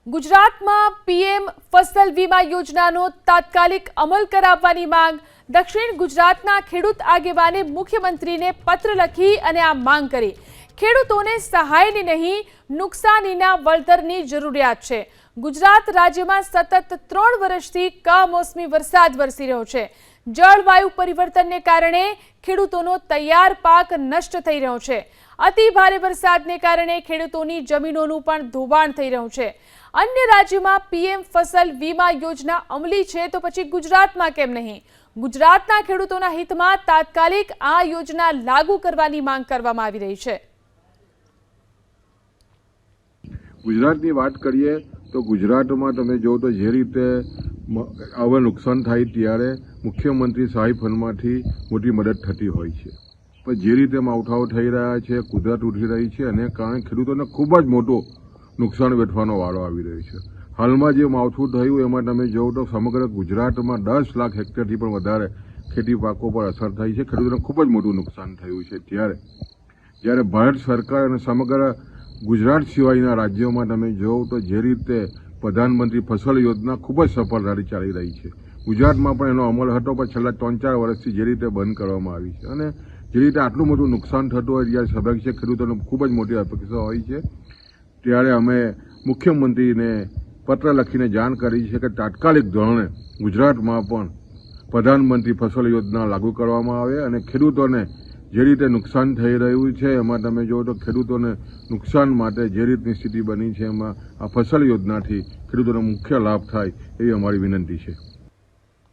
ગુજરાતમાં પીએમ ફસલ વીમા યોજનાનો તાત્કાલિક અમલ કરાવવાની માંગ। દક્ષિણ ગુજરાતના ખેડૂત આગેવાને મુખ્યમંત્રીને પત્ર લખી અને આ માંગ કરી। ખેડૂતોને સહાયની નહીં નુકસાનીના વળતરની જરૂરિયાત છે। ગુજરાત રાજ્યમાં સતત 3 વર્ષથી કમોસમી વરસાદ વરસી રહ્યો છે। જળવાયુ પરિવર્તનને કારણે ખેડૂતોનો તૈયાર પાક નષ્ટ થઈ રહ્યો છે। અતિ ભારે વરસાદને કારણે ખેડૂતોની જમીનોનું પણ ધોવાણ થઈ રહ્યું છે। अन्य राज्य में पीएम फसल वीमा योजना अमली है तो पछी गुजरात में केम नहीं? गुजरातना खेडूतोना हित में तात्कालिक आ योजना लागू करवानी मांग करवामां आवी रही है। गुजरातनी वात करिए तो गुजरात में तमे जो तो जे रीते आवा नुकसान थाय त्यारे मुख्यमंत्री सहाय फंडमांथी मोटी मदद थती होय छे, पण जे रीते मावठाओ थई रह्या छे, कुदरत उठी रही छे अने कारणे खेडूतोने खूब ज मोटो नुकसान वेठवानो वाळो आवी रह्यो छे। हालमां जे मावठुं थयुं एमां तमे जोवो तो समग्र गुजरातमां 10 लाख हेक्टरथी पण वधारे खेती पाको पर असर थई छे। खेडूतोने खूब ज मोटुं नुकसान थयुं छे। त्यारे भारत सरकार अने समग्र गुजरात सिवायना राज्योमां तमे जोवो तो जे रीते प्रधानमंत्री फसल योजना खूब ज सफल चाली रही है। गुजरातमां पण एनो अमल हतो पण छेल्ला 3-4 वर्षथी जे रीते बंध करवामां आवी छे अने जे रीते आटલું મોટું नुकसान થતું હોય ત્યારે સ્વાભાવિક છે ખેડૂતોને ખૂબ જ મોટી અપેક્ષા હોય છે। ત્યારે અમે મુખ્યમંત્રીને પત્ર લખીને જાણ કરી છે કે તાત્કાલિક ધોરણે ગુજરાતમાં પણ પ્રધાનમંત્રી ફસલ યોજના લાગુ કરવામાં આવે અને ખેડૂતોને જે રીતે નુકસાન થઈ રહ્યું છે એમાં તમે જો તો ખેડૂતોને નુકસાન માટે જે રીતની સ્થિતિ બની છે એમાં આ ફસલ યોજનાથી ખેડૂતોને મુખ્ય લાભ થાય એવી અમારી વિનંતી છે।